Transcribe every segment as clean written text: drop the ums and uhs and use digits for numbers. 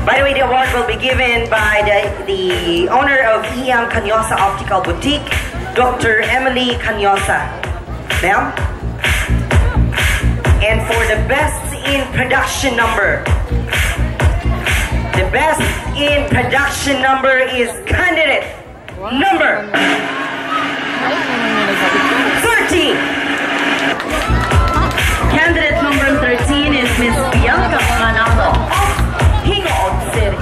By the way, the award will be given by the owner of EM Canyosa Optical Boutique, Dr. Emily Canyosa. Ma'am? And for the best in production number, the best in production number is candidate number 13. Candidate number 13 is Miss Bianca Manalo of Hingold City.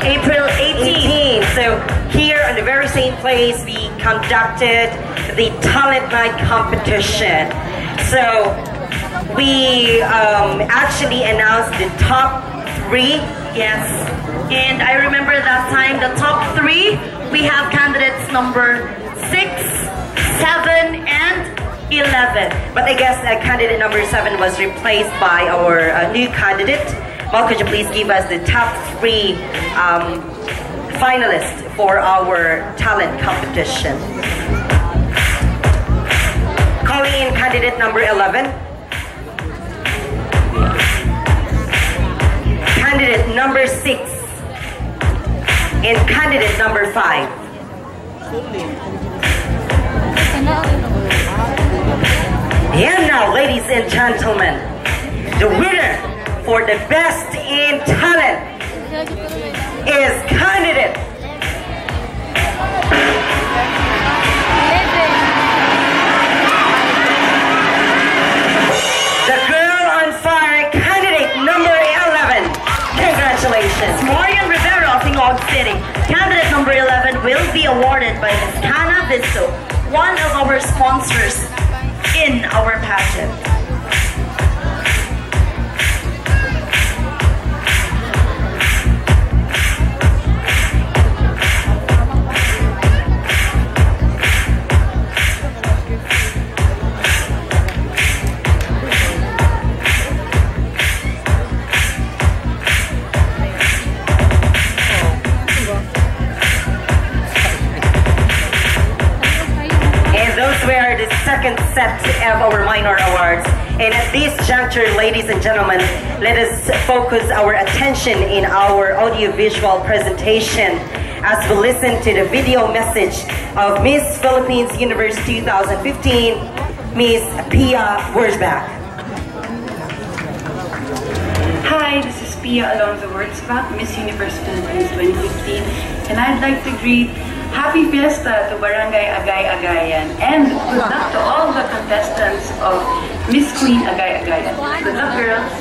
April 18. So here on the very same place we conducted the talent night competition. So we actually announced the top 3. Yes, and I remember that time the top 3 we have candidates number 6, 7, and 11. But I guess candidate number 7 was replaced by our new candidate. Well, could you please give us the top 3 finalists for our talent competition? Calling in candidate number 11. Candidate number 6. And candidate number 5. And now, ladies and gentlemen, the winner for the best in talent is candidate the girl on fire, candidate number 11. Congratulations. Marian Rivera of Hingold City. Candidate number 11 will be awarded by Ms. Hannah Visto, one of our sponsors in our pageant. Second set of our minor awards. And at this juncture, ladies and gentlemen, let us focus our attention in our audiovisual presentation as we listen to the video message of Miss Philippines Universe 2015, Miss Pia Wurzbach. Hi, this is Pia Alonzo Wurzbach, Miss Universe Philippines 2015, and I'd like to greet Happy Fiesta to Barangay aGay-ayan, and good luck to all the contestants of Miss Queen aGay-ayan. Good luck, girls.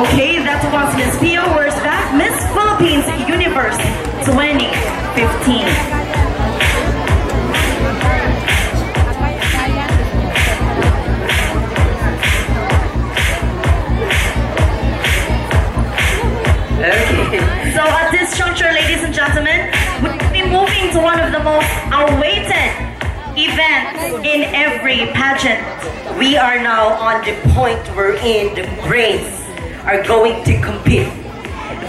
Okay, that was Miss Pia Wurzbach, Miss Philippines Universe 2015. So at this juncture, ladies and gentlemen, we'll be moving to one of the most awaited events in every pageant. We are now on the point wherein the grades are going to compete.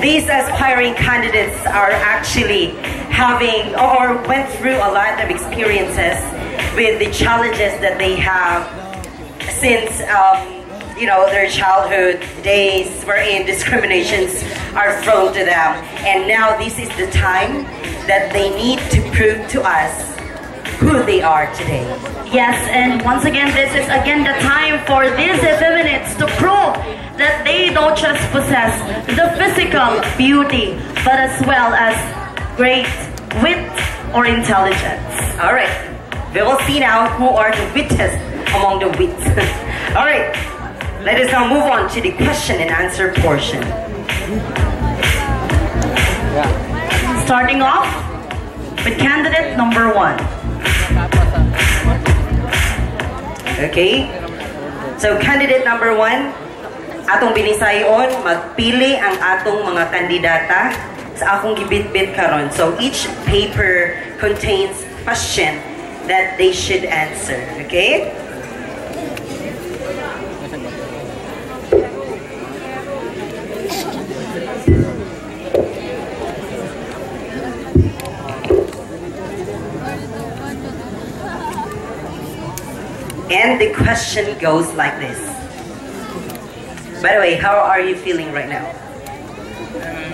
These aspiring candidates are actually having or went through a lot of experiences with the challenges that they have since their childhood days wherein discriminations are thrown to them. And now this is the time that they need to prove to us who they are today. Yes, and once again, this is again the time for these effeminates to prove that they don't just possess the physical beauty, but as well as great wit or intelligence. Alright, we will see now who are the wittest among the wits. Alright. Let us now move on to the question and answer portion. Starting off, with candidate number 1. Okay? So, candidate number 1, atong binisayon, magpili ang atong mga kandidata sa akong gibit-bit karon. So, each paper contains question that they should answer. Okay? And the question goes like this. By the way, how are you feeling right now?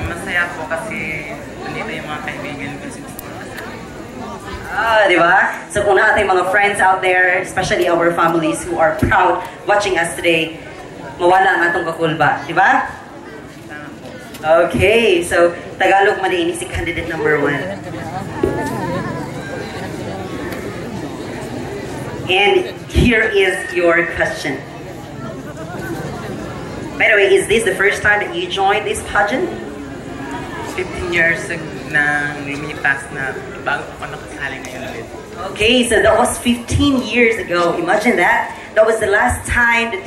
Masaya po kasi nandito yung mga kaibigan ko. Di ba? So kung na ating mga friends out there, especially our families who are proud watching us today, mawala ang atong kakulba. Di ba? Okay, so Tagalog man ini si candidate number 1. And here is your question. By the way, is this the first time that you joined this pageant? 15 years na lumipas na bago ko nakasali ngayon ulit. Okay, so that was 15 years ago. Imagine that. That was the last time that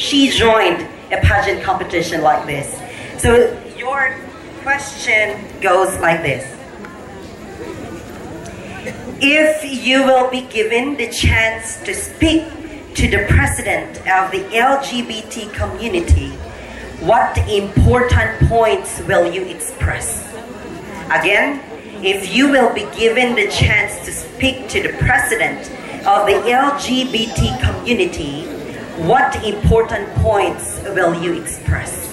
she joined a pageant competition like this. So your question goes like this. If you will be given the chance to speak to the president of the LGBT community, what important points will you express? Again, if you will be given the chance to speak to the president of the LGBT community, what important points will you express?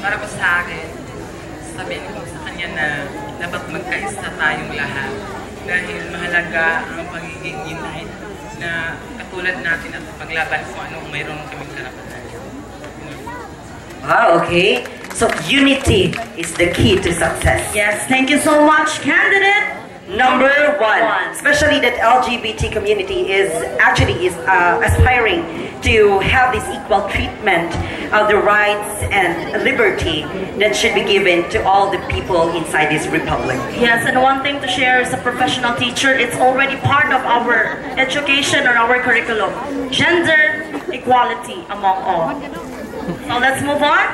Para po sa akin, sabihin ko sa kanya na dapat magkaisa tayong lahat dahil mahalaga ang pagiging unite na katulad natin at paglaban kung anong mayroon kaming karapatan. Wow, okay. So unity is the key to success. Yes, thank you so much, candidate Number 1, especially that LGBT community is aspiring to have this equal treatment of the rights and liberty that should be given to all the people inside this republic. Yes, and one thing to share as a professional teacher, it's already part of our education or our curriculum. Gender equality among all. So let's move on.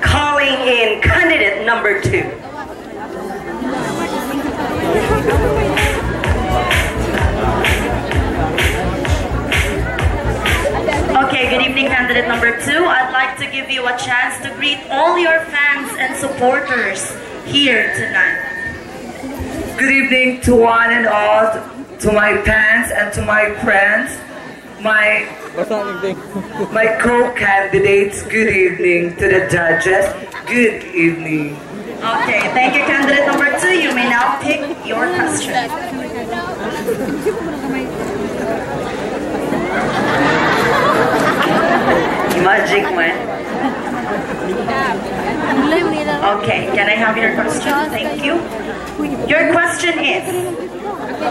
Calling in candidate number 2. Okay, good evening, candidate number 2. I'd like to give you a chance to greet all your fans and supporters here tonight. Good evening to one and all, to my fans and to my friends, my co-candidates. Good evening to the judges. Good evening. Okay, thank you, candidate number 2. You may now pick your question. Magic man. Okay, can I have your question? Thank you. Your question is,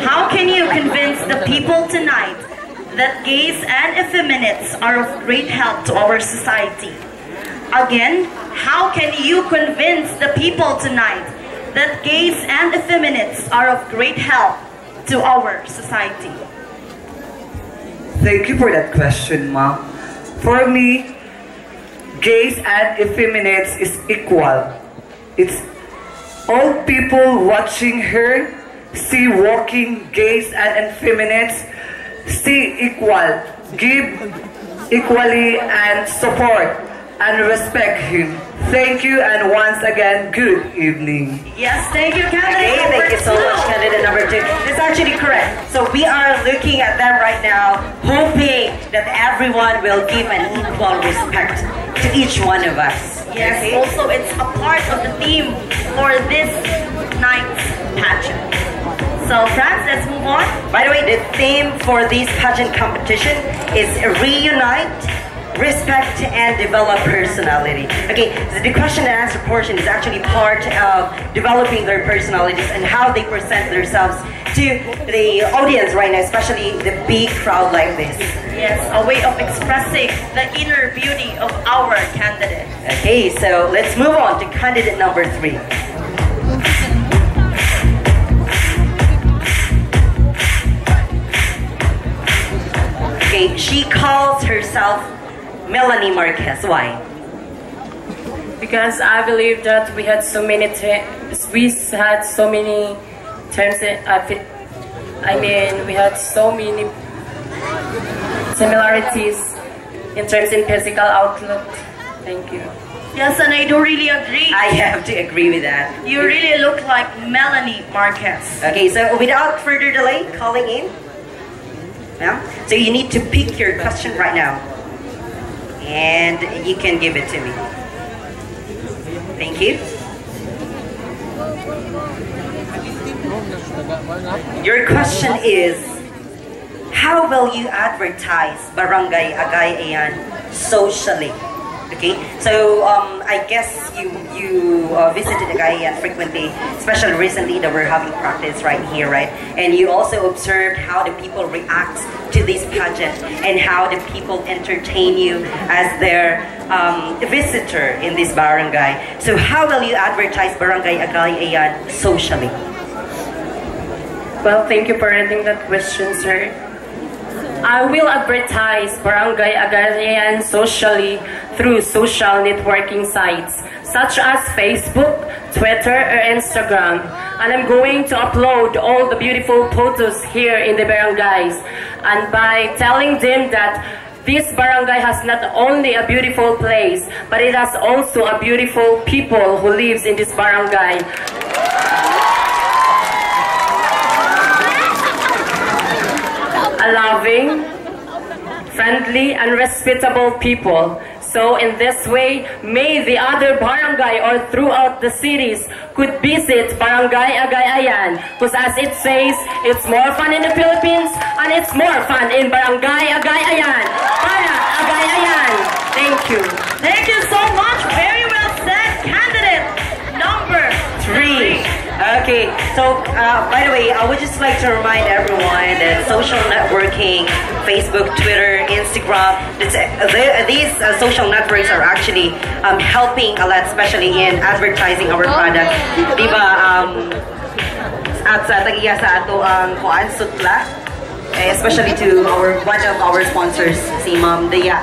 how can you convince the people tonight that gays and effeminates are of great help to our society? Again, how can you convince the people tonight that gays and effeminates are of great help to our society? Thank you for that question, Ma. For me, gays and effeminates is equal. It's all people watching her see walking gays and effeminates, see equal, give equally and support and respect him. Thank you, and once again, good evening. Yes, thank you, candidate number 2. Thank you so much, candidate number 2. It's actually correct. So we are looking at them right now, hoping that everyone will give an equal respect to each one of us. Yes, okay? Also it's a part of the theme for this night's pageant. So friends, let's move on. By the way, the theme for this pageant competition is reunite, respect, and develop personality. Okay, so the question and answer portion is actually part of developing their personalities and how they present themselves to the audience right now, especially the big crowd like this. Yes, a way of expressing the inner beauty of our candidate. Okay, so let's move on to candidate number 3. Okay, she calls herself Melanie Marquez. Why? Because I believe that we had so many terms. I mean, we had so many similarities in terms in physical outlook. Thank you. Yes, and I do really agree. I have to agree with that. You really look like Melanie Marquez. Okay, so without further delay, calling in. Yeah? So you need to pick your question right now. And you can give it to me. Thank you. Your question is, how will you advertise Barangay aGay-ayan socially? Okay, so I guess you visited aGay-ayan frequently, especially recently that we're having practice right here, right? And you also observed how the people react to this pageant and how the people entertain you as their visitor in this barangay. So how will you advertise Barangay aGay-ayan socially? Well, thank you for reading that question, sir. I will advertise Barangay aGay-ayan socially through social networking sites such as Facebook, Twitter, or Instagram. And I'm going to upload all the beautiful photos here in the barangays. And by telling them that this barangay has not only a beautiful place, but it has also a beautiful people who lives in this barangay. A loving, friendly, and respectable people. So in this way, may the other barangay or throughout the cities could visit Barangay aGay-ayan, because as it says, it's more fun in the Philippines and it's more fun in Barangay aGay-ayan. Para aGay-ayan. Thank you. Thank you so much. Very well said. Candidate number 3. Okay, so by the way, I would just like to remind everyone that social networking, Facebook, Twitter, Instagram, these social networks are actually helping a lot, especially in advertising our product. Diba, at sa tagiya sa ato ang kuan sutla, especially to one of our sponsors, si Ma'am Dea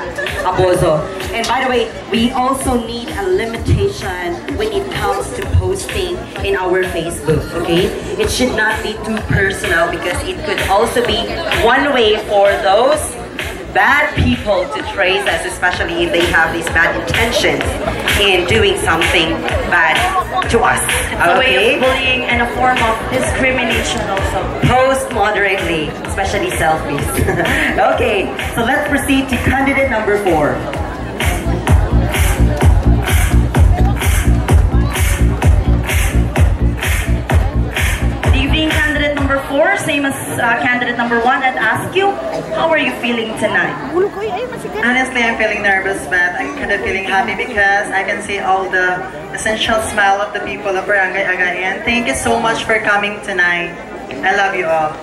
Abozo. And by the way, we also need a limitation when it comes to posting in our Facebook, okay? It should not be too personal because it could also be one way for those bad people to trace us, especially if they have these bad intentions in doing something bad to us. It's a way of bullying and a form of discrimination also. Post moderately, especially selfies. Okay, so let's proceed to candidate number 4. Same as candidate number 1, I'd ask you, how are you feeling tonight? Honestly, I'm feeling nervous, but I'm kind of feeling happy because I can see all the essential smile of the people of Barangay aGay-ayan. Thank you so much for coming tonight. I love you all.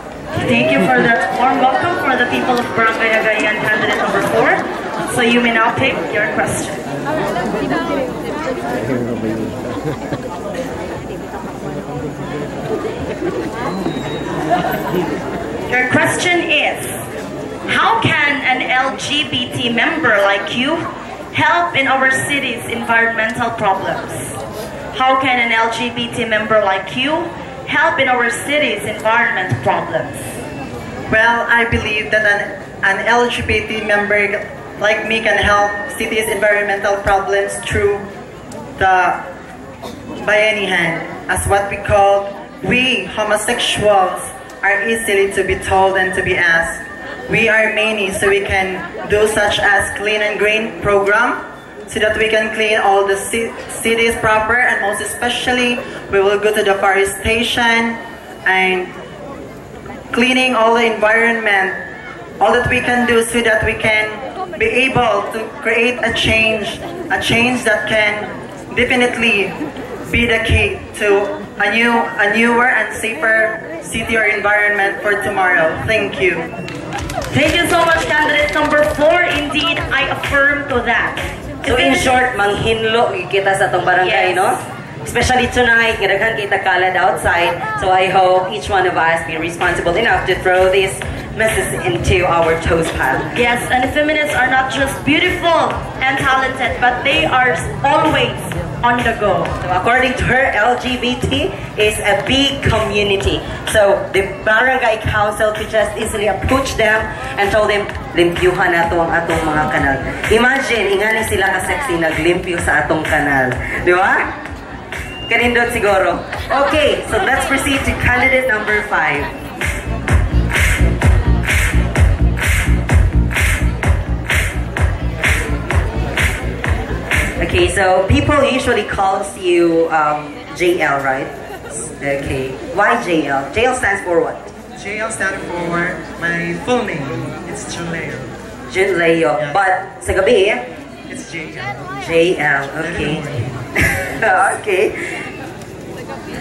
Thank you for that warm welcome for the people of Barangay aGay-ayan, candidate number 4. So you may now pick your question. Your question is, how can an LGBT member like you help in our city's environmental problems? How can an LGBT member like you help in our city's environment problems? Well, I believe that an LGBT member like me can help city's environmental problems through the bayanihan, as what we call, we homosexuals are easily to be told and to be asked. We are many, so we can do such as clean and green program, so that we can clean all the cities proper, and most especially we will go to the forestation and cleaning all the environment, all that we can do so that we can be able to create a change that can definitely be the key to a newer and safer city or environment for tomorrow. Thank you. Thank you so much, candidate number 4. Indeed, I affirm to that. So in short, manghinlo kita sa tong barangay, Yes. no? Especially tonight, gadagan kita kalad outside. So I hope each one of us be responsible enough to throw these messes into our toast pile. Yes, and the feminists are not just beautiful and talented, but they are always on the go. So according to her, LGBT is a big community. So the barangay council could just easily approach them and tell them, limpyuhan nato ang atong mga kanal. Imagine, ingani sila ka-sexy naglimpyo sa atong kanal. Di ba? Kanindot siguro. Okay, so let's proceed to candidate number 5. Okay, so people usually calls you JL, right? Okay, why JL? JL stands for what? JL stands for my full name. It's Junleo. Junleo. Yeah. But sa gabi, It's JL. JL, okay. Okay.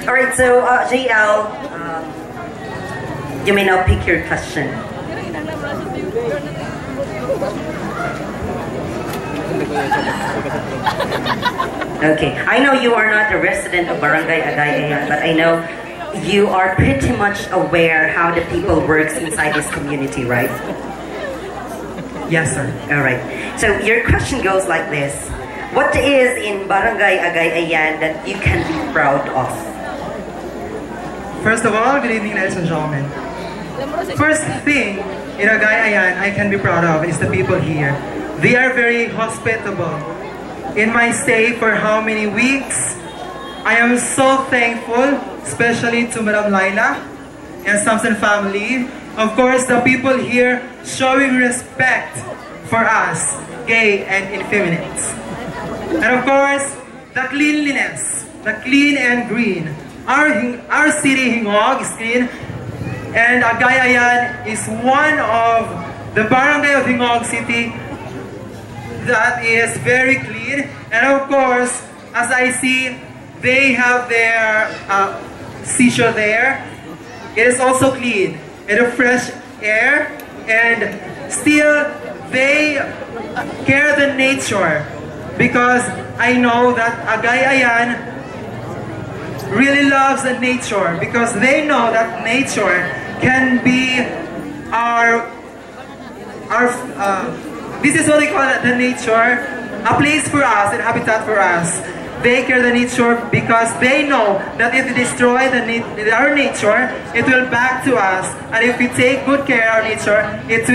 Alright, so JL, you may now pick your question. Okay, I know you are not a resident of Barangay aGay-ayan, but I know you are pretty much aware how the people works inside this community, right? Yes, sir. Alright, so your question goes like this. What is in Barangay aGay-ayan that you can be proud of? First of all, good evening, ladies and gentlemen. First thing in aGay-ayan I can be proud of is the people here. They are very hospitable. In my stay for how many weeks, I am so thankful, especially to Madam Laila and Samson family. Of course, the people here showing respect for us, gay and effeminates. And of course, the cleanliness, the clean and green. Our city, Hingog, is clean, and aGay-ayan is one of the barangay of Hingog City that is very clean. And of course, as I see, they have their seashore there. It is also clean and a fresh air, and still they care the nature, because I know that aGay-ayan really loves the nature, because they know that nature can be our this is what they call it, the nature, a place for us and habitat for us. They care the nature because they know that if we destroy our nature, it will back to us. And if we take good care of our nature, it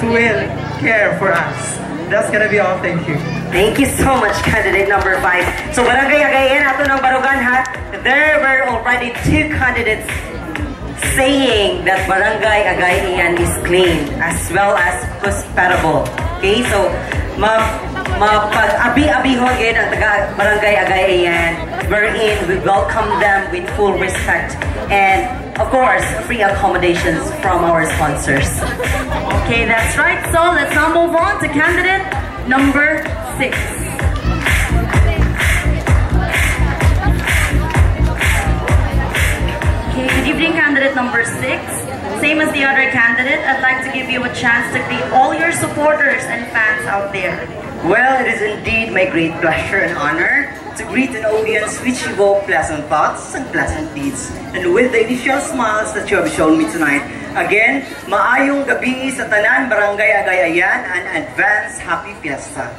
will care for us. That's gonna be all. Thank you. Thank you so much, candidate number 5. So Barangay aGay-ayan, ato ng barugan ha. There were already 2 candidates saying that Barangay aGay-ayan is clean as well as hospitable. Okay, so mapag-abi-abihon gid ang taga Barangay aGay-ayan, wherein we welcome them with full respect and of course free accommodations from our sponsors. Okay, that's right. So let's now move on to candidate number 6. Okay, good evening, candidate number 6. Same as the other candidate, I'd like to give you a chance to greet all your supporters and fans out there. Well, it is indeed my great pleasure and honor to greet an audience which evoke pleasant thoughts and pleasant deeds. And with the initial smiles that you have shown me tonight, again, maayong gabi sa tanan Barangay aGay-ayan and advance happy fiesta.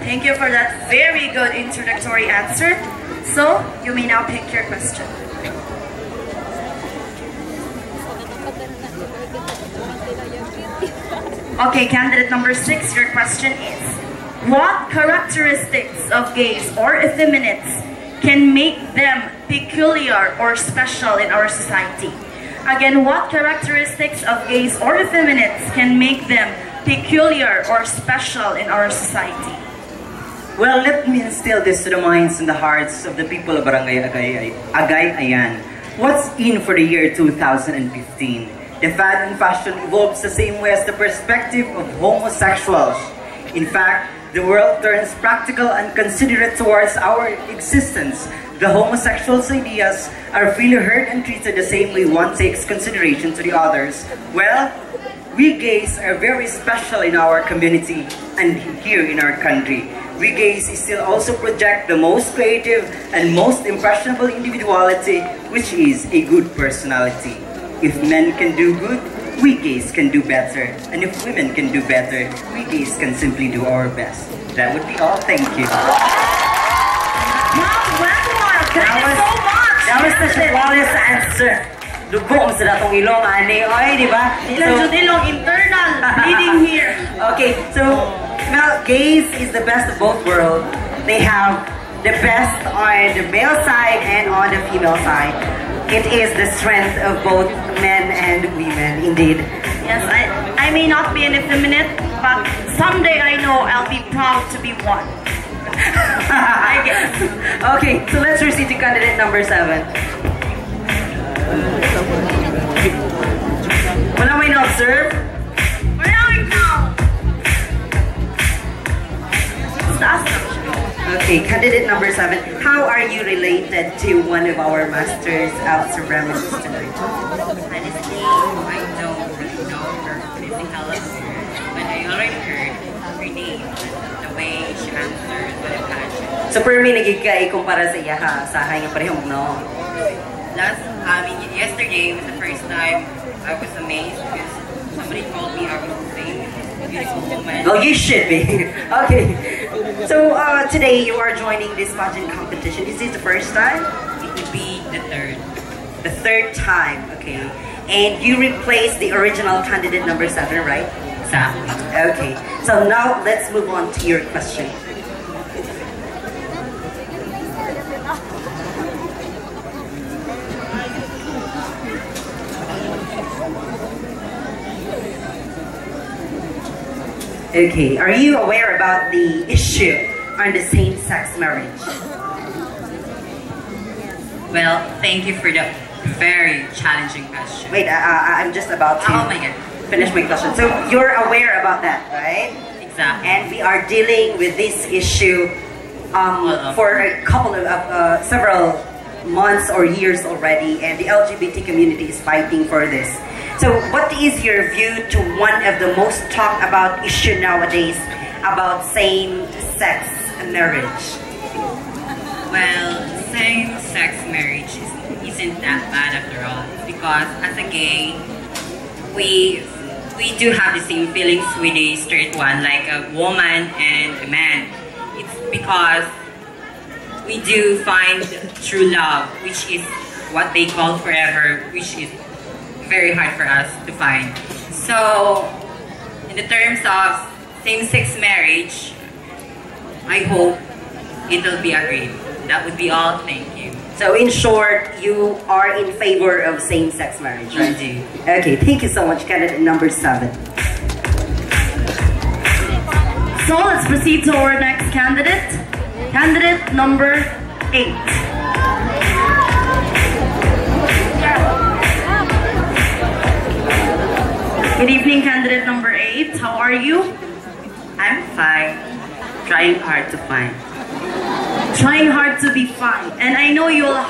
Thank you for that very good introductory answer. So, you may now pick your question. Okay, candidate number 6, your question is, what characteristics of gays or effeminates can make them peculiar or special in our society? Again, what characteristics of gays or effeminates can make them peculiar or special in our society? Well, let me instill this to the minds and the hearts of the people of Barangay aGay-ayan. What's in for the year 2015? The fad and fashion evolves the same way as the perspective of homosexuals. In fact, the world turns practical and considerate towards our existence. The homosexuals' ideas are freely heard and treated the same way one takes consideration to the others. Well, we gays are very special in our community and here in our country. we gays still also project the most creative and most impressionable individuality, which is a good personality. If men can do good, we gays can do better. And if women can do better, we gays can simply do our best. That would be all. Thank you. Thank you so much! That was such a flawless answer. Dugong sa datong ilong, ani. Oy, di ba? Ilan ilong internal bleeding here. Okay, so, well, gays is the best of both worlds. They have the best on the male side and on the female side. It is the strength of both men and women, indeed. Yes, I may not be an effeminate, but someday I know I'll be proud to be one. I guess. Okay, so let's proceed to candidate number 7. Wala may na-observe? Wala may now. Okay, candidate number 7. How are you related to one of our masters of ceremonies tonight? Honestly, I don't really know her physical appearance, but I already heard her name, the way she answers with a passion. So, per me, nagigay kumpara sa iya ha, sa nga parehong, no? Yesterday was the first time I was amazed because somebody told me I was the same beautiful woman. Oh, you should be. Okay. So, today you are joining this pageant competition. Is this the first time? It would be the third. The third time, okay. And you replaced the original candidate number 7, right? Exactly. Okay. So now let's move on to your question. Okay, are you aware about the issue on the same-sex marriage? Well, thank you for the very challenging question. Wait, I'm just about to Oh my God. finish my question. So you're aware about that, right? Exactly. And we are dealing with this issue for a couple of several months or years already, and the LGBT community is fighting for this. So what is your view to one of the most talked about issue nowadays about same-sex marriage? Well, same-sex marriage isn't that bad after all. Because as a gay, we do have the same feelings with a straight one, like a woman and a man. It's because we do find true love, which is what they call forever, which is very hard for us to find. So, in the terms of same-sex marriage, I hope it'll be agreed. That would be all. Thank you. So in short, you are in favor of same-sex marriage, right? I do. Okay, thank you so much, candidate number 7. So let's proceed to our next candidate. Candidate number 8. Good evening, candidate number 8. How are you? I'm fine. Trying hard to find. Trying hard to be fine. And I know you'll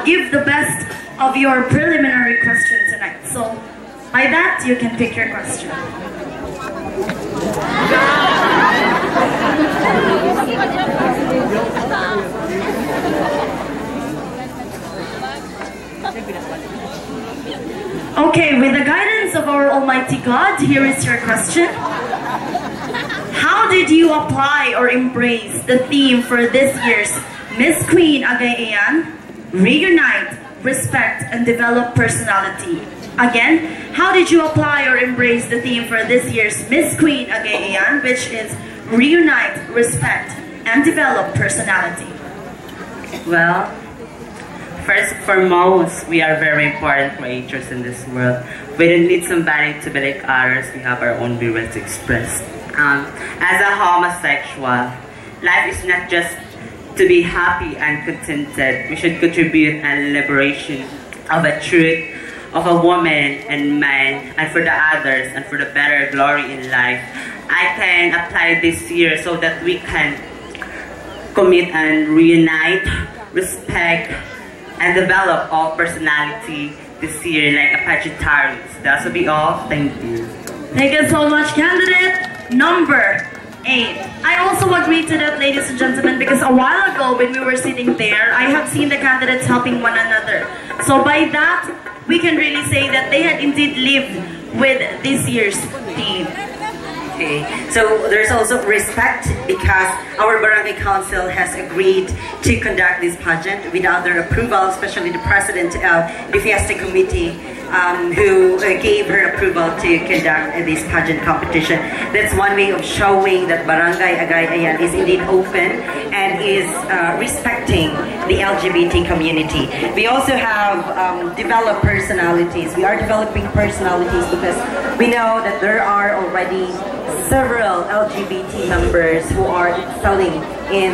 give the best of your preliminary question tonight. So, by that, you can pick your question. Okay, with the guidance of our Almighty God, here is your question. How did you apply or embrace the theme for this year's Miss Queen aGay-ayan? Reunite, respect, and develop personality. Again, how did you apply or embrace the theme for this year's Miss Queen aGay-ayan, which is reunite, respect, and develop personality? Well, first and foremost, we are very important creators in this world. We don't need somebody to be like others. We have our own will to express. As a homosexual, life is not just to be happy and contented. We should contribute and liberation of a truth of a woman and man, and for the others, and for the better glory in life. I can apply this year so that we can commit and reunite, respect, and develop our personality this year like a Sagittarius. That will be all. Thank you. Thank you so much, candidate number Hey, I also agree to that, ladies and gentlemen, because a while ago when we were sitting there, I have seen the candidates helping one another. So by that, we can really say that they had indeed lived with this year's theme. Okay, so there's also respect because our barangay council has agreed to conduct this pageant without their approval, especially the president of the Fiesta Committee who gave her approval to conduct this pageant competition. That's one way of showing that Barangay aGay-ayan is indeed open and is respecting the LGBT community. We also have developed personalities. We are developing personalities because we know that there are already several LGBT members who are excelling in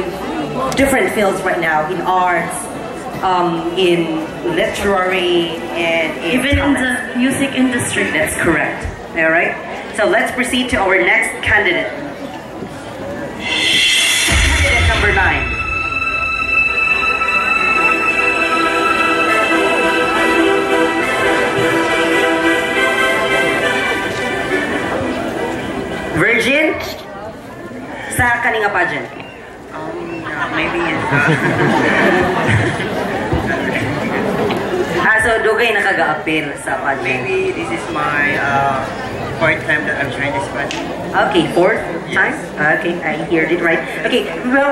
different fields right now, in arts, in literary, and even in the music industry. That's correct. All right. So let's proceed to our next candidate. Candidate number 9. Virgin sa kaninga pageant? Maybe yes. So dugay nakaka-appeal sa pageant? Maybe this is my fourth time that I've joined this pageant. Okay, fourth time? Okay, I heard it right. Okay, well,